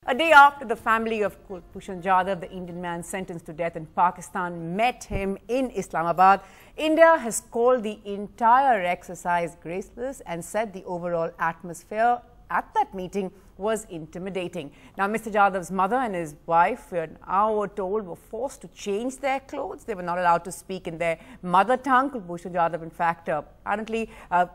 A day after the family of Kulbhushan Jadhav, the Indian man sentenced to death in Pakistan, met him in Islamabad, India has called the entire exercise graceless and said the overall atmosphere at that meeting was intimidating. Now, Mr. Jadhav's mother and his wife, now we're told, were forced to change their clothes. They were not allowed to speak in their mother tongue. Kulbhushan Jadhav, in fact, apparently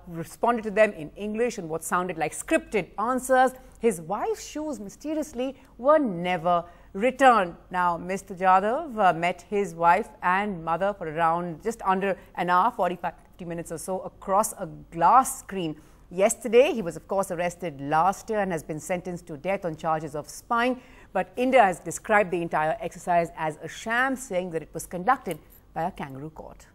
responded to them in English in what sounded like scripted answers. His wife's shoes, mysteriously, were never returned. Now, Mr. Jadhav met his wife and mother for around just under an hour, 45-50 minutes or so, across a glass screen. Yesterday, he was, of course, arrested last year and has been sentenced to death on charges of spying. But India has described the entire exercise as a sham, saying that it was conducted by a kangaroo court.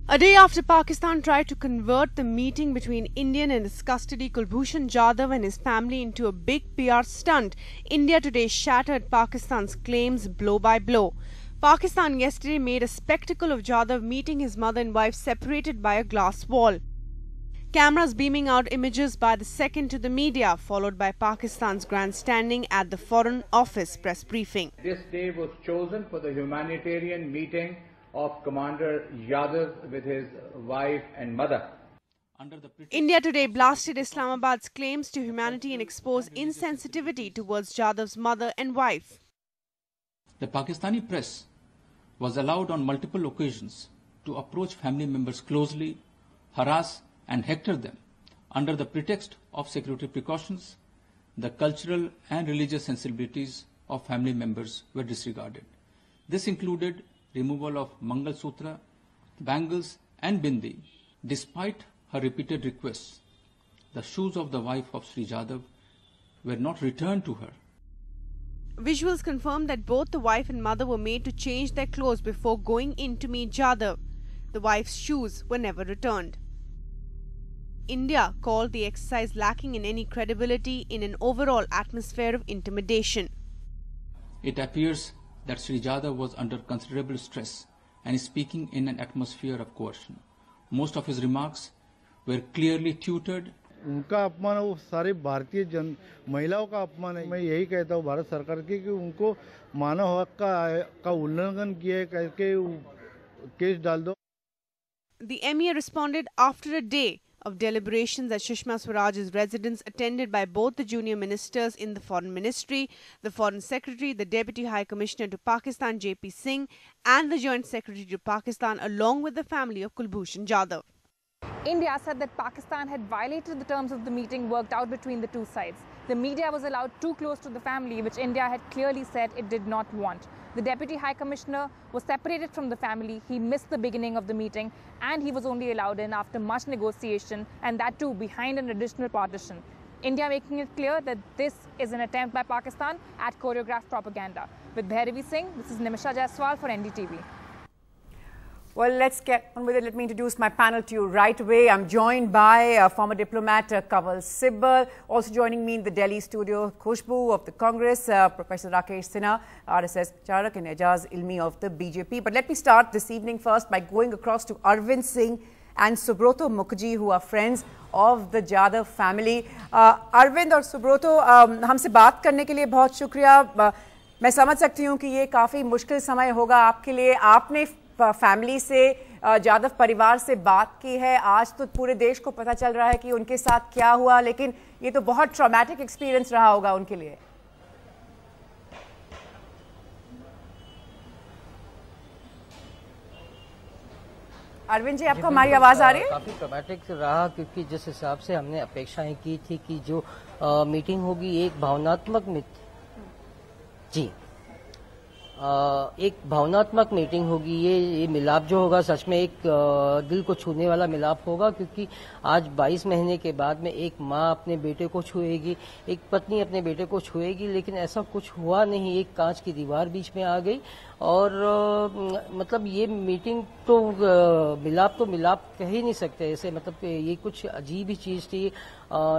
A day after Pakistan tried to convert the meeting between Indian and his custody Kulbhushan Jadhav and his family into a big PR stunt, India today shattered Pakistan's claims blow by blow. Pakistan yesterday made a spectacle of Jadhav meeting his mother and wife separated by a glass wall. Cameras beaming out images by the second to the media, followed by Pakistan's grandstanding at the Foreign Office press briefing. This day was chosen for the humanitarian meeting of Commander Jadhav with his wife and mother. India today blasted Islamabad's claims to humanity and exposed insensitivity towards Jadhav's mother and wife. The Pakistani press was allowed on multiple occasions to approach family members closely, harass and hector them. Under the pretext of security precautions, the cultural and religious sensibilities of family members were disregarded. This included removal of Mangal Sutra, bangles and bindi. Despite her repeated requests, the shoes of the wife of Sri Jadhav were not returned to her. Visuals confirmed that both the wife and mother were made to change their clothes before going in to meet Jadhav. The wife's shoes were never returned. India called the exercise lacking in any credibility in an overall atmosphere of intimidation. It appears that Sri Jadhav was under considerable stress and is speaking in an atmosphere of coercion. Most of his remarks were clearly tutored. उनका अपमान वो सारे भारतीय महिलाओं का अपमान है। मैं यही कहता हूँ भारत सरकार की कि उनको मानव हक का उल्लंघन किया है करके केस डाल दो। The emir responded after a day of deliberations at Sushma Swaraj's residence, attended by both the junior ministers in the Foreign Ministry, the Foreign Secretary, the Deputy High Commissioner to Pakistan J.P. Singh and the Joint Secretary to Pakistan, along with the family of Kulbhushan Jadhav. India said that Pakistan had violated the terms of the meeting worked out between the two sides. The media was allowed too close to the family, which India had clearly said it did not want. The Deputy High Commissioner was separated from the family. He missed the beginning of the meeting and he was only allowed in after much negotiation, and that too behind an additional partition. India making it clear that this is an attempt by Pakistan at choreographed propaganda. With Bhairavi Singh, this is Nimisha Jaiswal for NDTV. Well, let's get on with it. Let me introduce my panel to you right away. I'm joined by former diplomat Kanwal Sibal. Also joining me in the Delhi studio, Khushbu of the Congress, Professor Rakesh Sinha, RSS Charak, and Ejaz Ilmi of the BJP. But let me start this evening first by going across to Arvind Singh and Subroto Mukherjee, who are friends of the Jadhav family. Arvind और Subroto, हमसे बात करने के लिए बहुत शुक्रिया. मैं समझ सकती हूँ कि ये काफ़ी मुश्किल समय होगा आपके लिए. आपने फैमिली से, जाधव परिवार से बात की है. आज तो पूरे देश को पता चल रहा है कि उनके साथ क्या हुआ, लेकिन ये तो बहुत ट्रॉमेटिक एक्सपीरियंस रहा होगा उनके लिए. अरविंद जी, आपको हमारी आवाज आ रही है? काफी ट्रॉमेटिक रहा, क्योंकि जिस हिसाब से हमने अपेक्षाएं की थी कि जो मीटिंग होगी एक भावनात्मक एक भावनात्मक मीटिंग होगी. ये मिलाप जो होगा सच में एक दिल को छूने वाला मिलाप होगा, क्योंकि आज 22 महीने के बाद में एक माँ अपने बेटे को छुएगी, एक पत्नी अपने बेटे को छुएगी, लेकिन ऐसा कुछ हुआ नहीं. एक कांच की दीवार बीच में आ गई और मतलब ये मीटिंग तो मिलाप कह ही नहीं सकते ऐसे. मतलब ये कुछ अजीब ही चीज थी.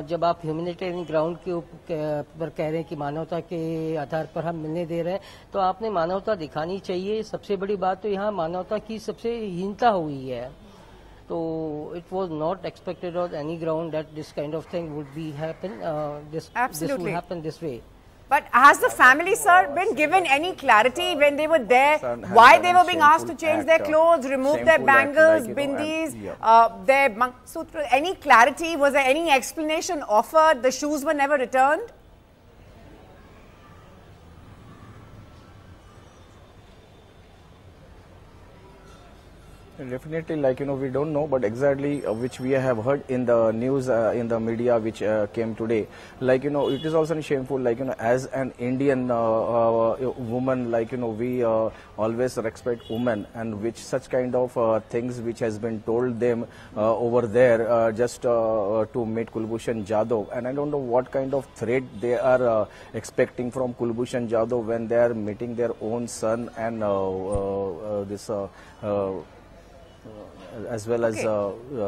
जब आप ह्यूमैनिटेरियन ग्राउंड के ऊपर कह रहे हैं कि मानवता के आधार पर हम मिलने दे रहे हैं, तो आपने मानवता दिखानी चाहिए. सबसे बड़ी बात तो यहाँ मानवता की सबसे हीनता हुई है. So it was not expected on any ground that this kind of thing would be happen. This would happen this way. But has the family, sir, been given any clarity when they were there, why they were being asked to change their clothes, remove their bangles, bindis, their Mangalsutra? Any clarity? Was there any explanation offered? The shoes were never returned? Definitely, like, we don't know, but exactly which we have heard in the news, in the media which came today. Like, it is also shameful, like, as an Indian woman, like, we always respect women, and which such kind of things which has been told them over there just to meet Kulbhushan Jadhav. And I don't know what kind of threat they are expecting from Kulbhushan Jadhav when they are meeting their own son and as well as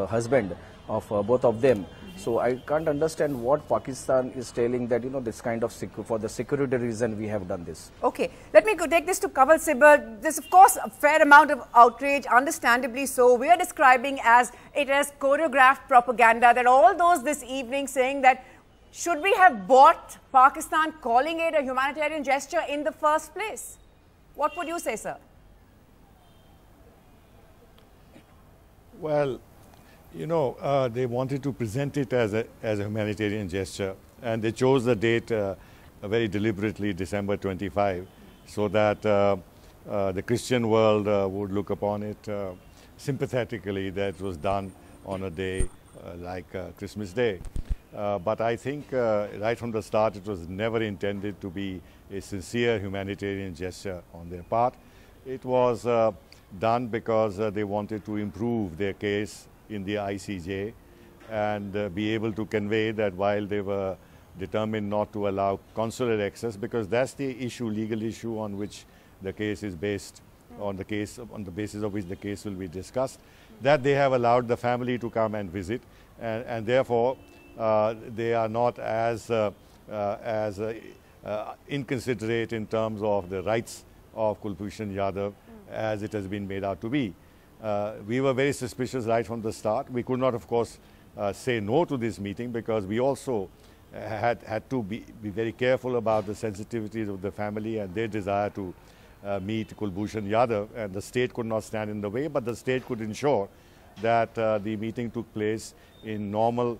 husband of both of them. So I can't understand what Pakistan is telling that, this kind of for the security reason we have done this. Okay, let me take this to Kaval Sibal. There's of course a fair amount of outrage, understandably so. We are describing it as choreographed propaganda. There are all those this evening saying that should we have bought Pakistan calling it a humanitarian gesture in the first place? What would you say, sir? Well, they wanted to present it as a humanitarian gesture, and they chose the date very deliberately, December 25, so that the Christian world would look upon it sympathetically, that it was done on a day like Christmas Day. But I think right from the start it was never intended to be a sincere humanitarian gesture on their part. It was done because they wanted to improve their case in the ICJ and be able to convey that while they were determined not to allow consular access, because that's the issue, legal issue on which the case is based, on the basis of which the case will be discussed, that they have allowed the family to come and visit, and therefore they are not as inconsiderate in terms of the rights of Kulbhushan Jadhav as it has been made out to be. We were very suspicious right from the start. We could not, of course, say no to this meeting, because we also had to be very careful about the sensitivities of the family and their desire to meet Kulbhushan Jadhav, and the state could not stand in the way, but the state could ensure that the meeting took place in normal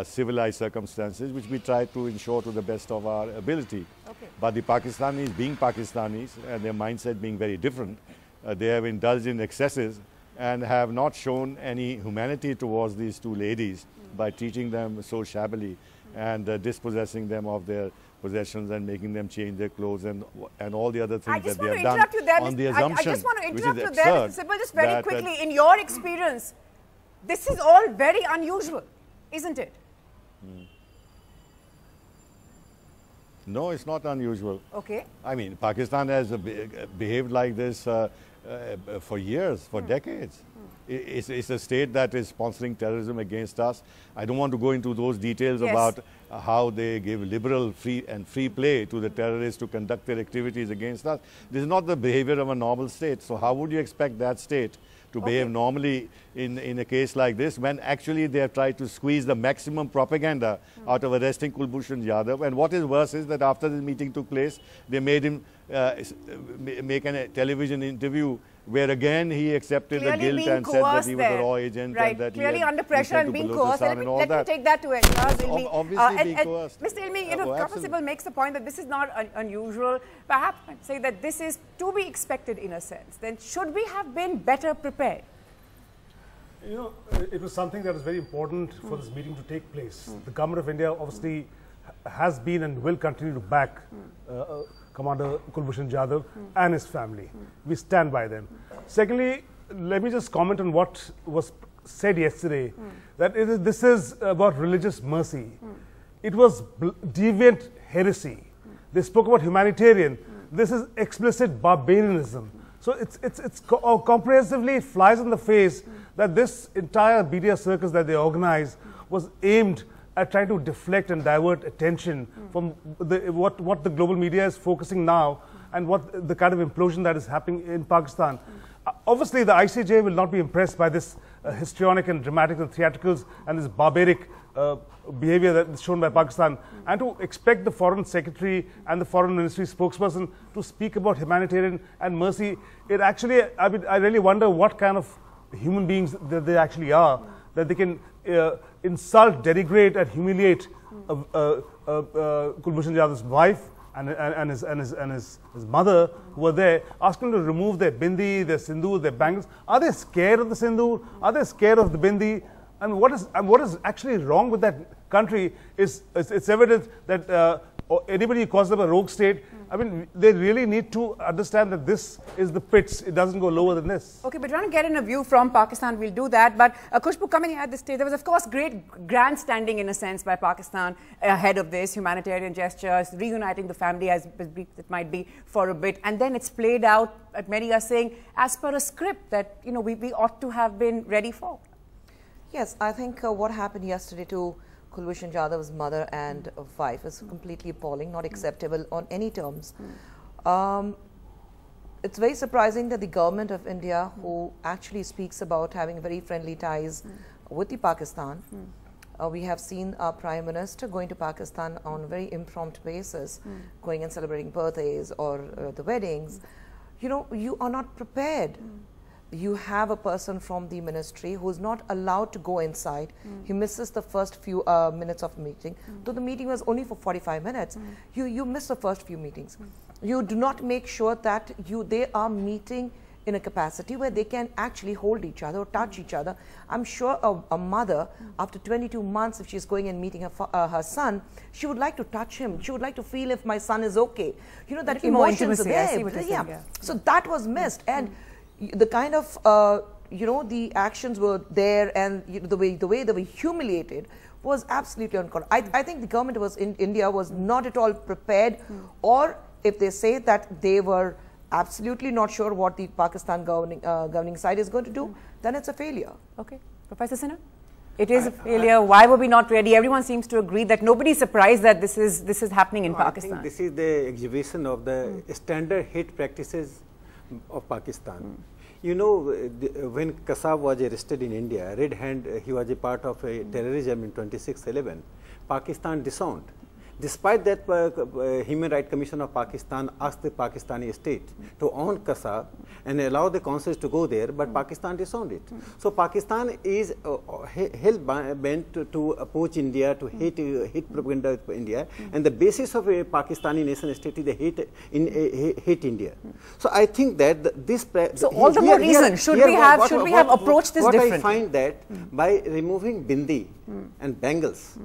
civilized circumstances, which we tried to ensure to the best of our ability. Okay. But the Pakistanis, being Pakistanis, and their mindset being very different, they have indulged in excesses and have not shown any humanity towards these two ladies by treating them so shabbily and dispossessing them of their possessions and making them change their clothes and all the other things that they have done on the assumption, I just want to interrupt you there, Mr. Sibal, just very quickly. In your experience, this is all very unusual, isn't it? No, it's not unusual. Okay. I mean, Pakistan has behaved like this for years, for decades. It's a state that is sponsoring terrorism against us. I don't want to go into those details about how they give liberal free play to the terrorists to conduct their activities against us. This is not the behavior of a normal state. So how would you expect that state to behave normally in a case like this, when actually they have tried to squeeze the maximum propaganda out of arresting Kulbhushan Jadhav? And what is worse is that after the meeting took place, they made him make a television interview where again he accepted the guilt and said that he was a raw agent and that clearly he under pressure and being coerced. Let me take that to it. Obviously being coerced. Mr. Ilmi, Kapil Sibal makes the point that this is not unusual. Perhaps say that this is to be expected in a sense. Then should we have been better prepared? It was something that was very important for this meeting to take place. The government of India obviously has been and will continue to back Commander Kulbhushan Jadhav and his family. We stand by them. Secondly, let me just comment on what was said yesterday, that this is about religious mercy. It was deviant heresy. They spoke about humanitarian. This is explicit barbarianism. So it's comprehensively, it flies in the face that this entire media circus that they organized was aimed at trying to deflect and divert attention from what the global media is focusing now and what the kind of implosion that is happening in Pakistan. Obviously, the ICJ will not be impressed by this histrionic and dramatic and theatricals and this barbaric behavior that is shown by Pakistan, and to expect the Foreign Secretary and the Foreign Ministry spokesperson to speak about humanitarian and mercy, it actually, I really wonder what kind of human beings that they actually are, that they can insult, denigrate and humiliate Kulbhushan Jadhav's wife and his mother, who were there, asking them to remove their bindi, their sindoor, their bangles. Are they scared of the sindoor? Are they scared of the bindi? And what is actually wrong with that country is it's evident that anybody who calls them a rogue state, I mean, they really need to understand that this is the pits. It doesn't go lower than this. Okay, but trying to get in a view from Pakistan, we'll do that. But Khushbu, coming at this stage, there was, of course, great grandstanding in a sense by Pakistan ahead of this humanitarian gestures, reuniting the family as brief it might be for a bit. And then it's played out, many are saying, as per a script that, you know, we ought to have been ready for. Yes, I think what happened yesterday to Kulbhushan Jadhav's mother and wife is completely appalling, not acceptable on any terms. It's very surprising that the government of India, who actually speaks about having very friendly ties with the Pakistan, we have seen our Prime Minister going to Pakistan on a very impromptu basis, going and celebrating birthdays or the weddings. You know, you are not prepared. You have a person from the ministry who is not allowed to go inside. He misses the first few minutes of the meeting. Though the meeting was only for 45 minutes, you miss the first few meetings. You do not make sure that they are meeting in a capacity where they can actually hold each other or touch each other. I'm sure a mother, after 22 months, if she's going and meeting her son, she would like to touch him. She would like to feel if my son is okay. You know, that emotions are there. Yeah. So that was missed. And the kind of, you know, the actions were there, and the way they were humiliated was absolutely uncalled. I think the government in India was not at all prepared, or if they say that they were absolutely not sure what the Pakistan governing side is going to do, then it's a failure. Okay. Professor Sinha? It is a failure. Why were we not ready? Everyone seems to agree that nobody is surprised that this is happening in Pakistan. I think this is the exhibition of the standard hate practices of Pakistan. You know, when Kasab was arrested in India, Red Hand, he was a part of a terrorism in 26/11. Pakistan disowned. Despite that, Human Rights Commission of Pakistan asked the Pakistani state to own Kasab and allow the consuls to go there, but Pakistan disowned it. So Pakistan is hell-bent to oppose India, to hate propaganda of India, and the basis of a Pakistani nation state is the hate India. So I think that this. So all the more reason should we have approached this differently? What I find that by removing bindi and bangles,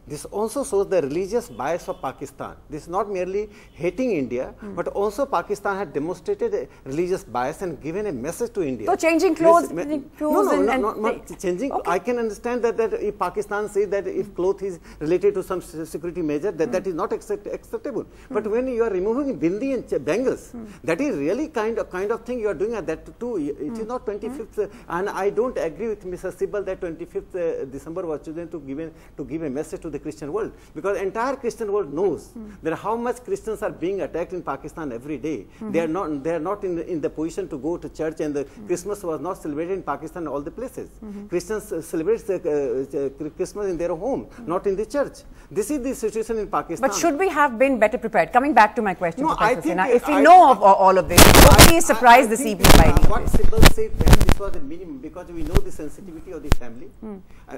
this also shows the religious bias of Pakistan. This is not merely hating India, but also Pakistan had demonstrated a religious bias and given a message to India. So changing clothes, not changing. Okay. I can understand that if Pakistan says that if cloth is related to some security measure, that is not acceptable. But when you are removing bindi and bangles, that is really kind of thing you are doing at that too. It is not 25th, and I don't agree with Mr. Sibal that 25th December was chosen to give a message to the Christian world, because entire Christian world knows that how much Christians are being attacked in Pakistan every day. They are not in the position to go to church, and the Christmas was not celebrated in Pakistan in all the places. Christians celebrate Christmas in their home, not in the church. This is the situation in Pakistan. But should we have been better prepared? Coming back to my question, Professor Sinha, if we know of all of this, nobody is surprised this evening by what Sibal said, that this was the minimum, because we know the sensitivity of the family.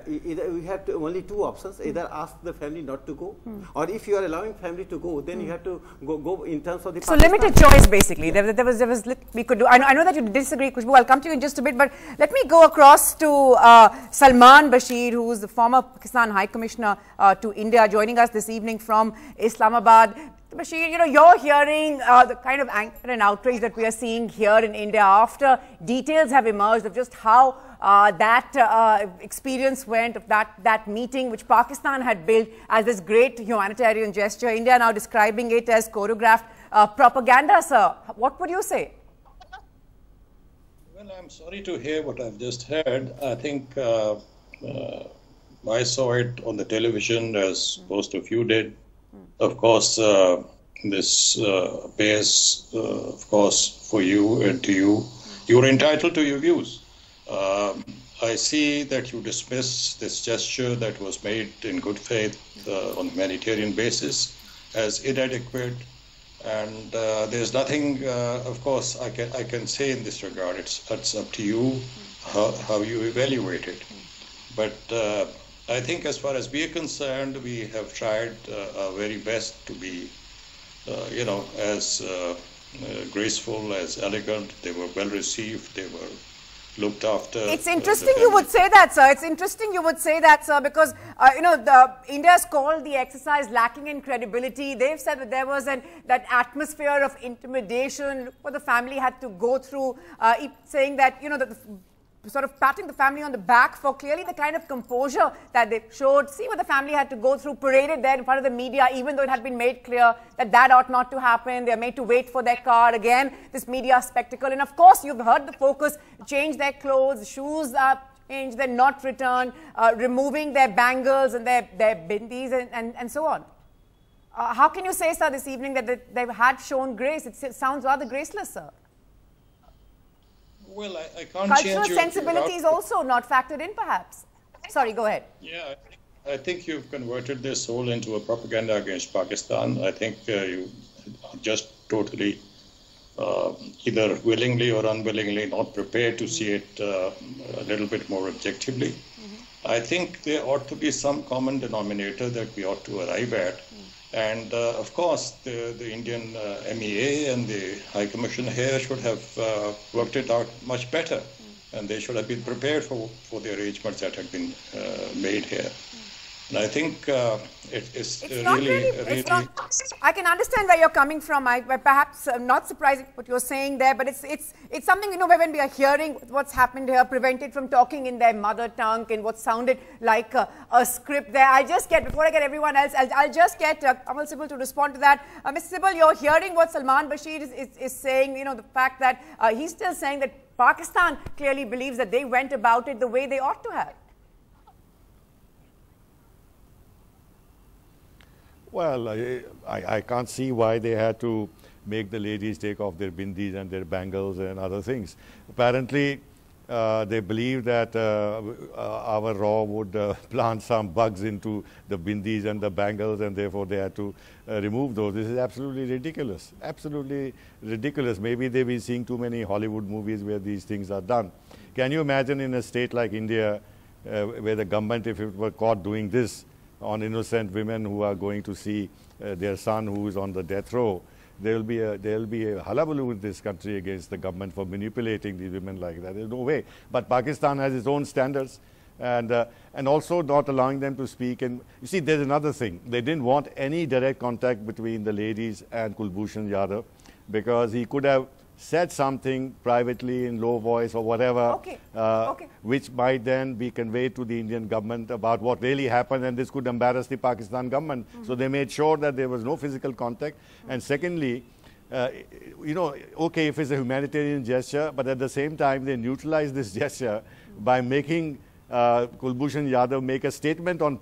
Either we have only two options: either ask the family not to go, or if you are allowing family to go, then you have to go in terms of the. So limited choice, basically. There was we could do. I know that you disagree, Khushbu. I'll come to you in just a bit, but let me go across to Salman Bashir, who is the former Pakistan High Commissioner to India, joining us this evening from Islamabad. Bashir, you know, you're hearing the kind of anger and outrage that we are seeing here in India after details have emerged of just how that experience went, of that meeting which Pakistan had built as this great humanitarian gesture. India now describing it as choreographed propaganda, sir. What would you say? Well, I'm sorry to hear what I've just heard. I think I saw it on the television, as opposed to a few did. Of course, this appears, of course, for you and to you you're entitled to your views. I see that you dismiss this gesture that was made in good faith on a humanitarian basis as inadequate, and there's nothing, of course, I can say in this regard. It's up to you how you evaluate it. But I think as far as we are concerned, we have tried our very best to be, as graceful, as elegant. They were well received. They were looked after. It's interesting you would say that, sir. It's interesting you would say that, sir, because, India has called the exercise lacking in credibility. They've said that there was that atmosphere of intimidation what the family had to go through, saying that, sort of patting the family on the back for clearly the kind of composure that they showed. See what the family had to go through, paraded there in front of the media, even though it had been made clear that that ought not to happen. They're made to wait for their car. Again, this media spectacle. And of course, you've heard the focus, change their clothes, shoes up, change, they're not returned, removing their bangles and their bindis and so on. How can you say, sir, this evening that they had shown grace? It sounds rather graceless, sir. Well, I can't Cultural change sensibility is also not factored in, perhaps. Sorry, go ahead. Yeah, I think you've converted this all into a propaganda against Pakistan. I think you just totally, either willingly or unwillingly, not prepared to see it a little bit more objectively. I think there ought to be some common denominator that we ought to arrive at. And of course, the Indian MEA and the High Commissioner here should have worked it out much better. And they should have been prepared for the arrangements that had been made here. And I think it's really... I can understand where you're coming from. Perhaps not surprising what you're saying there, but it's something, when we are hearing what's happened here, prevented from talking in their mother tongue and what sounded like a script there. Before I get everyone else, I'll just get Kamal Sibal to respond to that. Mr. Sibal, you're hearing what Salman Bashir is saying, the fact that he's still saying that Pakistan clearly believes that they went about it the way they ought to have. Well, I can't see why they had to make the ladies take off their bindis and their bangles and other things. Apparently, they believe that our Raw would plant some bugs into the bindis and the bangles, and therefore they had to remove those. This is absolutely ridiculous. Absolutely ridiculous. Maybe they've been seeing too many Hollywood movies where these things are done. Can you imagine in a state like India, where the government, if it were caught doing this on innocent women who are going to see their son who is on the death row, there will be a hullabaloo in this country against the government for manipulating these women like that. There's no way. But Pakistan has its own standards, and also not allowing them to speak. And you see, there's another thing. They didn't want any direct contact between the ladies and Kulbhushan Yadav, because he could have said something privately in low voice or whatever, which might then be conveyed to the Indian government about what really happened, and this could embarrass the Pakistan government. So they made sure that there was no physical contact. And secondly, okay, if it's a humanitarian gesture, but at the same time they neutralized this gesture by making Kulbhushan Yadav make a statement on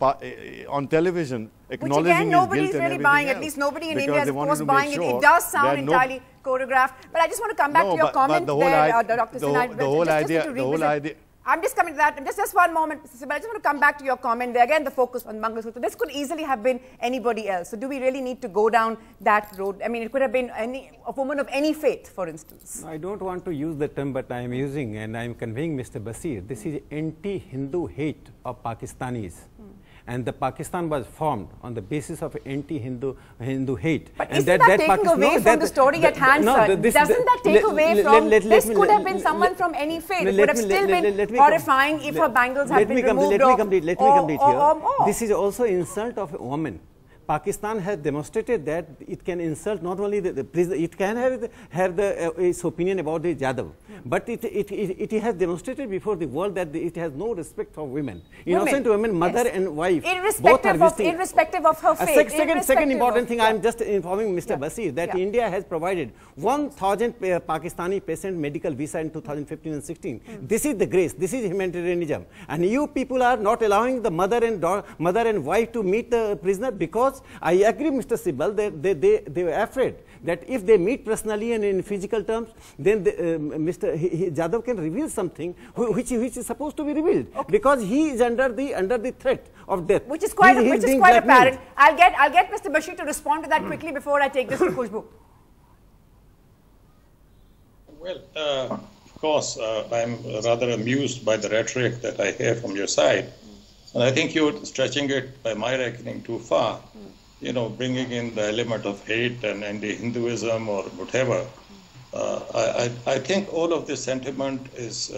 television acknowledging which again, his nobody's guilt really and buying. else. At least nobody in Because India is, they of wanted course, to buying make it. sure It does sound that entirely choreographed. But I just want to come back to your comment there, Dr. Sinha. I'm just coming to that. Just one moment, Mr. Sibal. I just want to come back to your comment there. Again, the focus on Mangalsutra. This could easily have been anybody else. So do we really need to go down that road? I mean, it could have been a woman of any faith, for instance. I don't want to use the term, but I am using, and I am conveying Mr. Basir. This is anti-Hindu hate of Pakistanis. And the Pakistan was formed on the basis of anti-Hindu hate. But and isn't that taking away from the story at hand, sir? Doesn't that take away from, this could have been someone from any faith. It would have still been horrifying if her bangles had been removed. Let me complete here. This is also insult of a woman. Pakistan has demonstrated that it can insult not only the prisoner, it can have its opinion about the Jadhav, but it has demonstrated before the world that it has no respect for women. Innocent women, mother and wife, irrespective of her faith. Second important thing, I am just informing Mr. Basir that India has provided 1,000 Pakistani patient medical visa in 2015 and 16. This is the grace, this is humanitarianism, and you people are not allowing the mother and wife to meet the prisoner because I agree, Mr. Sibal, they were afraid. that if they meet personally and in physical terms, then Mr. Jadhav can reveal something which is supposed to be revealed, because he is under the threat of death, which is quite apparent. I'll get Mr. Bashir to respond to that quickly before I take this to Khushbu. Well, of course, I'm rather amused by the rhetoric that I hear from your side. And I think you're stretching it, by my reckoning, too far. You know, bringing in the element of hate and anti-Hinduism or whatever. I think all of this sentiment is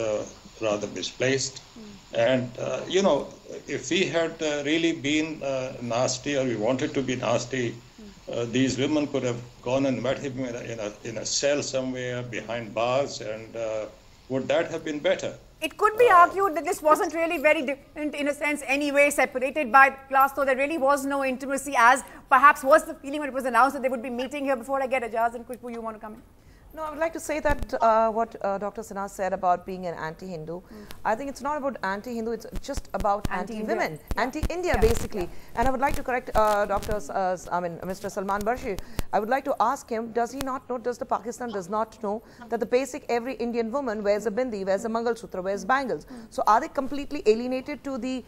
rather misplaced. And, you know, if we had really been nasty, or we wanted to be nasty, these women could have gone and met him in a cell somewhere behind bars, and would that have been better? It could be argued that this wasn't really very different in a sense anyway, separated by class, so there really was no intimacy, as perhaps was the feeling when it was announced that they would be meeting here. Before I get Ajaz and Khushbu, you want to come in? No, I would like to say that what Dr. Sinha said about being an anti-Hindu, I think it's not about anti-Hindu, it's just about anti-women, anti-India basically. And I would like to correct Mr. Salman Bashir. I would like to ask him, does he not know, does Pakistan does not know that the basic every Indian woman wears a bindi, wears a Mangal Sutra, wears bangles. So are they completely alienated to the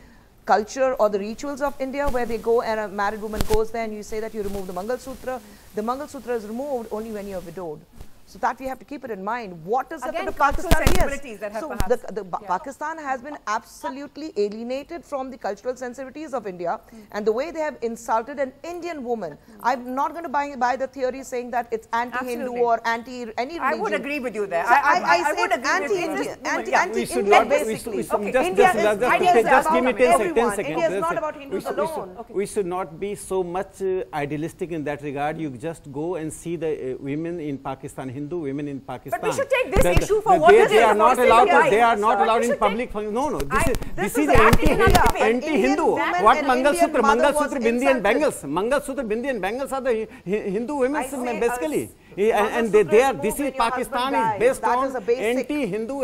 culture or the rituals of India, where they go and a married woman goes there and you say that you remove the Mangal Sutra? The Mangal Sutra is removed only when you are widowed. So that we have to keep it in mind. What is it that the Pakistan Pakistan has been absolutely alienated from the cultural sensitivities of India, and the way they have insulted an Indian woman. I'm not going to buy the theory saying that it's anti-Hindu or anti any religion. I would agree with you there. So I would agree anti-Indian basically. Just give me 10 seconds. India is not about Hindus alone. We should not be so much idealistic in that regard. You just go and see the women in Pakistan, Hindu women in Pakistan. But we should take this issue for what it is. They are not allowed. They are not allowed in public. No. This is anti-Hindu. What Mangal Sutra, Bindi and bangles. Mangal Sutra, Bindi and bangles are the Hindu women basically. And this is Pakistan is based on anti-Hindu,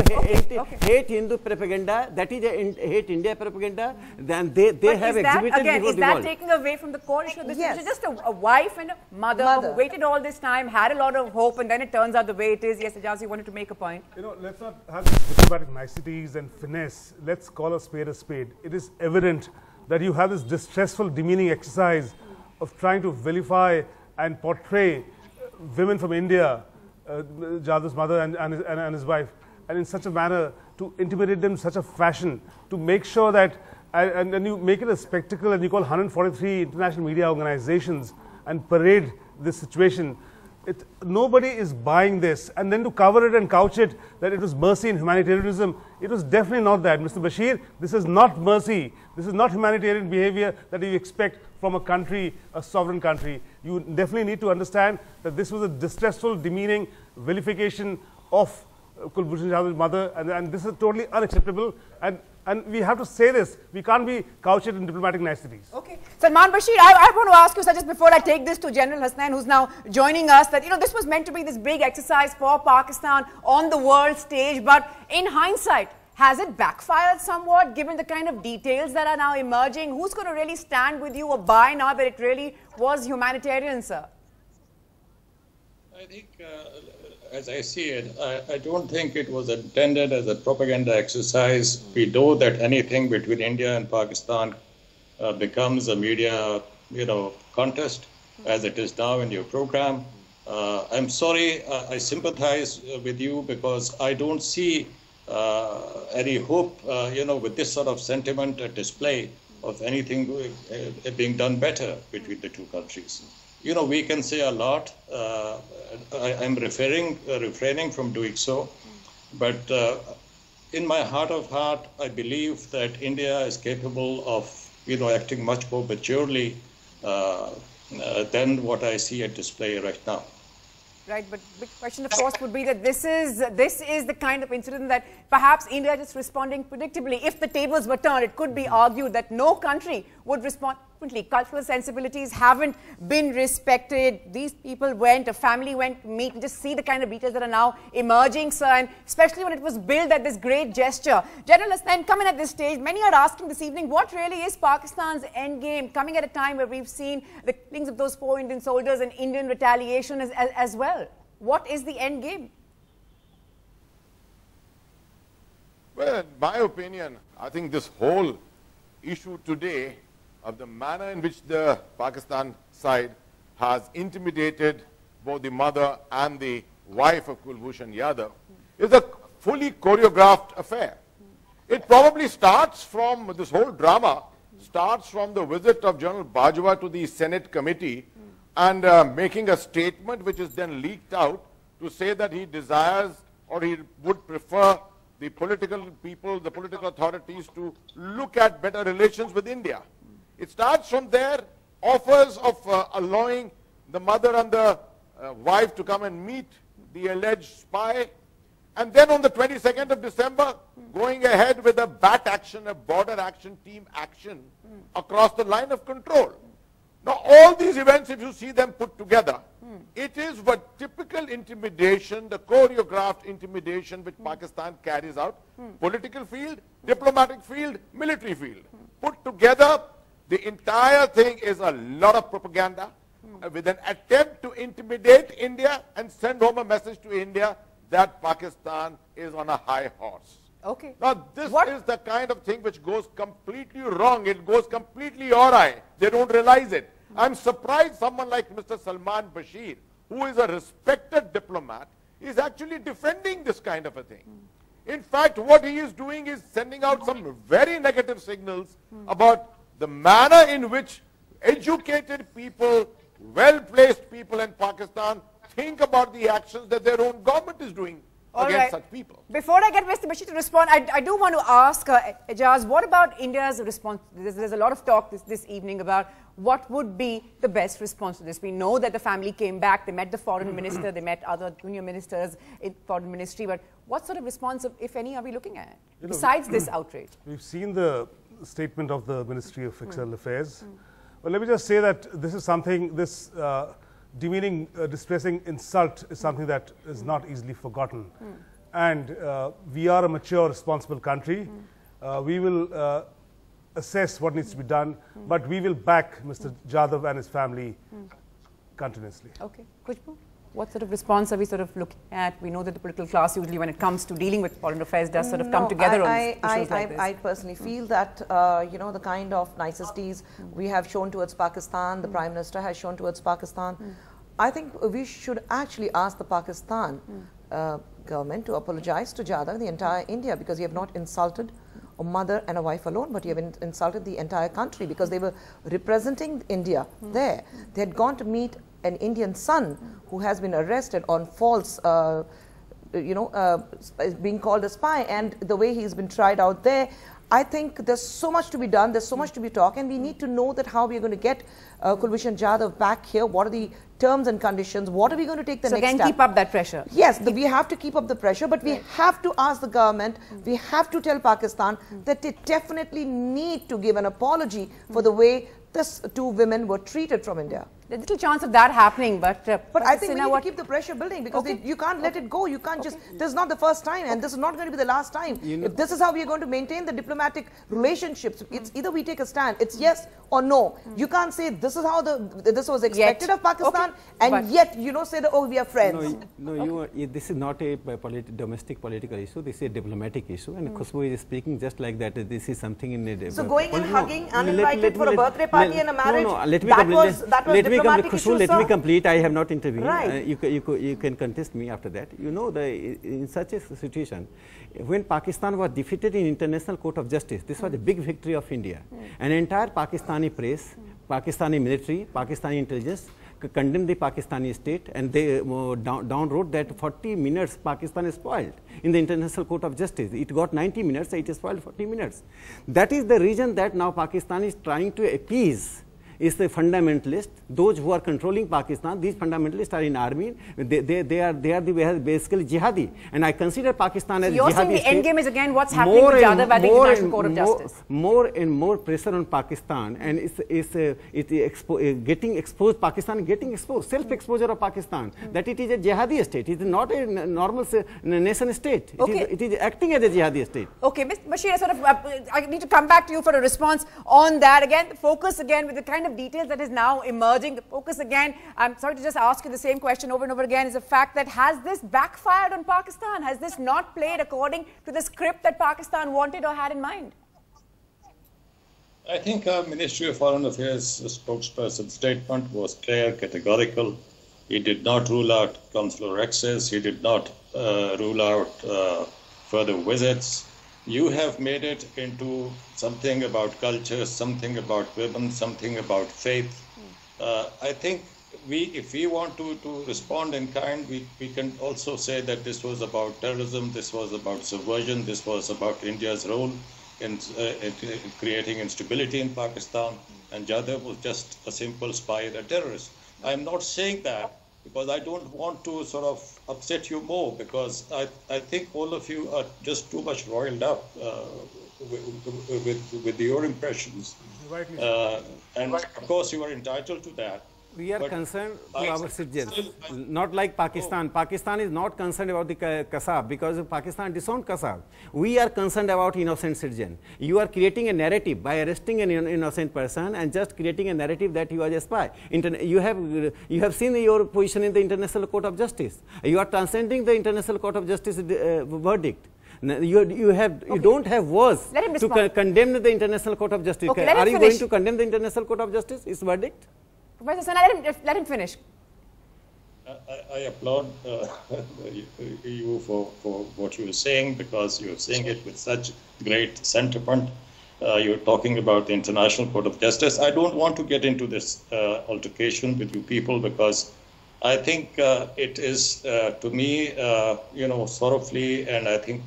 hate Hindu propaganda. That is hate India propaganda. Then they have exhibited again, before is the that world. taking away from the core issue? This is just a wife and a mother who waited all this time, had a lot of hope, and then it turns out the way it is. Yes, Ajaz, you wanted to make a point. You know, let's not have these diplomatic niceties and finesse. Let's call a spade a spade. It is evident that you have this distressful, demeaning exercise of trying to vilify and portray women from India, Jadhav's mother and his wife, and in such a manner to intimidate them in such a fashion, to make sure that, and you make it a spectacle, and you call 143 international media organizations and parade this situation. Nobody is buying this, and then to cover it and couch it that it was mercy and humanitarianism. It was definitely not that. Mr. Bashir, this is not mercy. This is not humanitarian behavior that you expect from a country, a sovereign country. You definitely need to understand that this was a distressful, demeaning vilification of Kulbhushan Jadhav's mother, and this is totally unacceptable. And we have to say this. We can't be couched in diplomatic niceties. Okay. Salman Bashir, I want to ask you, just before I take this to General Hasnain, who's now joining us, that, you know, this was meant to be this big exercise for Pakistan on the world stage, but in hindsight, has it backfired somewhat, given the kind of details that are now emerging? Who's going to really stand with you or buy now that it really was humanitarian, sir? I think, as I see it, I don't think it was intended as a propaganda exercise. We know that anything between India and Pakistan becomes a media, contest, as it is now in your program. I'm sorry, I sympathize with you because I don't see any hope, with this sort of sentiment display of anything being done better between the two countries. We can say a lot. I'm refraining from doing so, but in my heart of heart, I believe that India is capable of, acting much more maturely than what I see at display right now. Right, but big question, of course, would be that this is the kind of incident that perhaps India is just responding predictably. If the tables were turned, it could be argued that no country would respond. frequently cultural sensibilities haven't been respected. These people went, a family went to meet and just see the kind of beaches that are now emerging, sir, and especially when it was billed at this great gesture. General Hasnain, coming at this stage, many are asking this evening, what really is Pakistan's end game, coming at a time where we've seen the killings of those 4 Indian soldiers and Indian retaliation as well? What is the end game? Well, in my opinion, I think this whole issue today of the manner in which the Pakistan side has intimidated both the mother and the wife of Kulbhushan Yadav is a fully choreographed affair. It probably starts from, this whole drama starts from the visit of General Bajwa to the Senate committee and making a statement which is then leaked out to say that he desires or he would prefer the political people, the political authorities to look at better relations with India. It starts from there, offers of allowing the mother and the wife to come and meet the alleged spy, and then on the 22nd of December, going ahead with a BAT action, a border action team action across the line of control. Now, all these events, if you see them put together, it is what typical intimidation, the choreographed intimidation which Pakistan carries out, political field, diplomatic field, military field. Put together, the entire thing is a lot of propaganda with an attempt to intimidate India and send home a message to India that Pakistan is on a high horse. Okay. Now, this is the kind of thing which goes completely wrong. It goes completely awry. They don't realize it. I'm surprised someone like Mr. Salman Bashir, who is a respected diplomat, is actually defending this kind of a thing. In fact, what he is doing is sending out some very negative signals about the manner in which educated people, well-placed people in Pakistan think about the actions that their own government is doing against such people. Before I get Mr. Bashir to respond, I do want to ask Ejaz, what about India's response? There's a lot of talk this evening about what would be the best response to this. We know that the family came back, they met the foreign minister, they met other junior ministers in foreign ministry, but what sort of response, if any, are we looking at besides this outrage? We've seen the statement of the Ministry of External Affairs. Well, let me just say that this is something, this demeaning, distressing insult is something that is not easily forgotten. And we are a mature, responsible country. We will assess what needs to be done, but we will back Mr. Jadhav and his family continuously. Okay. Kushbu, what sort of response are we sort of looking at? We know that the political class usually, when it comes to dealing with foreign affairs, does sort of come together on issues like this. I personally feel that, you know, the kind of niceties we have shown towards Pakistan, the Prime Minister has shown towards Pakistan, I think we should actually ask the Pakistan government to apologize to Jadhav, the entire India, because you have not insulted a mother and a wife alone, but you have insulted the entire country because they were representing India there. They had gone to meet an Indian son who has been arrested on false, being called a spy, and the way he's been tried out there. I think there's so much to be done, there's so much to be talked, and we need to know that how we're going to get Kulbhushan Jadhav back here, what are the terms and conditions, what are we going to take the next step. So again, keep up that pressure. Yes, we have to keep up the pressure, but we have to ask the government, we have to tell Pakistan that they definitely need to give an apology for the way these 2 women were treated from India. There's little chance of that happening, but I think we need to keep the pressure building because you can't let it go. You can't just, this is not the first time and this is not going to be the last time. If this is how we are going to maintain the diplomatic relationships, it's either we take a stand, it's yes or no. You can't say this is how this was expected of Pakistan and yet, say that, oh, we are friends. No, this is not a domestic political issue, this is a diplomatic issue, and Khushbu is speaking just like that. This is something in a... So going and hugging uninvited for a birthday party and a marriage, let me complete. I have not intervened. Right. You can contest me after that. In such a situation, when Pakistan was defeated in International Court of Justice, this was a big victory of India. An entire Pakistani press, Pakistani military, Pakistani intelligence condemned the Pakistani state, and they downwrote that 40 minutes Pakistan is spoiled in the International Court of Justice. It got 90 minutes, it is spoiled 40 minutes. That is the reason that now Pakistan is trying to appease is the fundamentalist. Those who are controlling Pakistan, these fundamentalists are in army. They are basically jihadi. And I consider Pakistan as you're jihadi saying the state. end game is again what's happening to Jadhav at the International Court of Justice. More and more pressure on Pakistan, and getting exposed. Pakistan getting exposed, self-exposure of Pakistan, that it is a jihadi state. It is not a normal nation state. It is acting as a jihadi state. Okay, Ms. Bashir, I need to come back to you for a response on that. Again, the focus again with the kind of details that is now emerging. The focus again, I'm sorry to just ask you the same question over and over again, is the fact that has this backfired on Pakistan? Has this not played according to the script that Pakistan wanted or had in mind? I think our Ministry of Foreign Affairs spokesperson's statement was clear, categorical. He did not rule out consular access. He did not rule out further visits. You have made it into something about culture, something about women, something about faith. I think if we want to respond in kind, we can also say that this was about terrorism, this was about subversion, this was about India's role in creating instability in Pakistan, and Jadhav was just a simple spy and a terrorist. I'm not saying that because I don't want to sort of upset you more, because I think all of you are just too much roiled up with your impressions. And of course you are entitled to that. We are concerned to our citizens, not like Pakistan. Pakistan is not concerned about the Kasab because Pakistan disowned Kasab. We are concerned about innocent citizen. You are creating a narrative by arresting an innocent person and just creating a narrative that you are a spy. You have seen your position in the International Court of Justice. You are transcending the International Court of Justice verdict. You don't have words to condemn the International Court of Justice. Okay, are you going to condemn the International Court of Justice? Its verdict? Professor Sana, let him finish. I applaud you for what you are saying, because you are saying it with such great sentiment. You're talking about the International Court of Justice. I don't want to get into this altercation with you people, because I think it is, to me, sorrowfully, and I think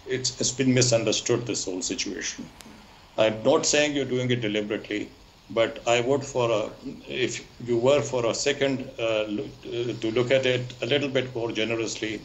it's been misunderstood, this whole situation. I'm not saying you're doing it deliberately, but I would, if you were for a second, to look at it a little bit more generously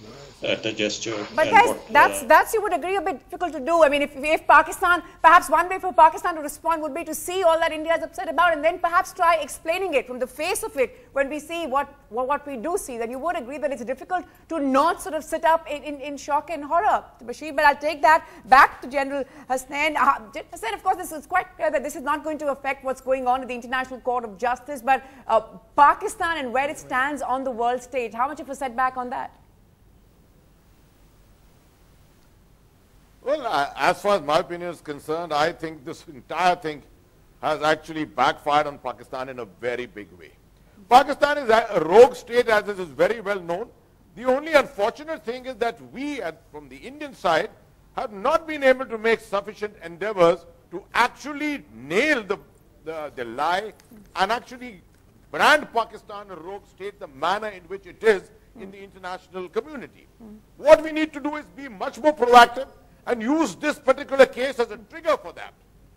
at the gesture. But guys, that's you would agree a bit difficult to do. I mean, if Pakistan, perhaps one way for Pakistan to respond would be to see all that India is upset about, and then perhaps try explaining it from the face of it when we see what we do see. Then you would agree that it's difficult to not sort of sit up in shock and horror, Bashir. But I'll take that back to General Hasnain. Hasnain, of course, this is quite clear that this is not going to affect what's going on at the International Court of Justice, but Pakistan and where it stands on the world stage, how much of a setback on that? Well, as far as my opinion is concerned, I think this entire thing has actually backfired on Pakistan in a very big way. Pakistan is a rogue state, as it is very well known. The only unfortunate thing is that we, from the Indian side, have not been able to make sufficient endeavors to actually nail the lie and actually brand Pakistan a rogue state, the manner in which it is in the international community. What we need to do is be much more proactive and use this particular case as a trigger for that.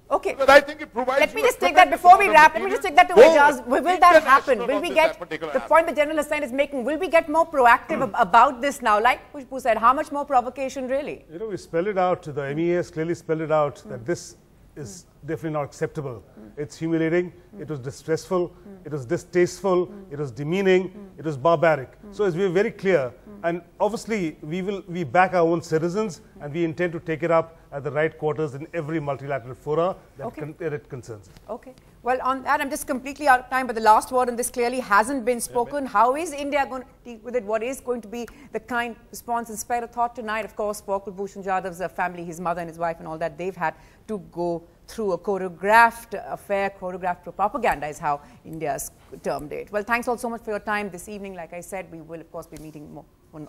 Okay. Because I think it provides. Let me just take that before we wrap. Let me just take that to Ijaz. Will that happen? Will we get the point that General Hasnain is making? Will we get more proactive about this now? Like Khushbu said, how much more provocation really? You know, we spelled it out. The MEAs clearly spelled it out that this is definitely not acceptable. It's humiliating. It was distressful. It was distasteful. It was demeaning. It was barbaric. So as we are very clear, and obviously we back our own citizens, and we intend to take it up at the right quarters in every multilateral fora that it concerns. Okay. Well, on that, I'm just completely out of time, but the last word on this clearly hasn't been spoken. How is India going to deal with it? What is going to be the kind response? Inspired a thought tonight, of course, for Kulbhushan Jadhav's family, his mother and his wife and all that, they've had to go through a choreographed affair, choreographed propaganda is how India's termed it. Well, thanks all so much for your time this evening. Like I said, we will, of course, be meeting more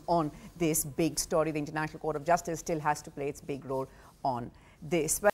on this big story. The International Court of Justice still has to play its big role on this. But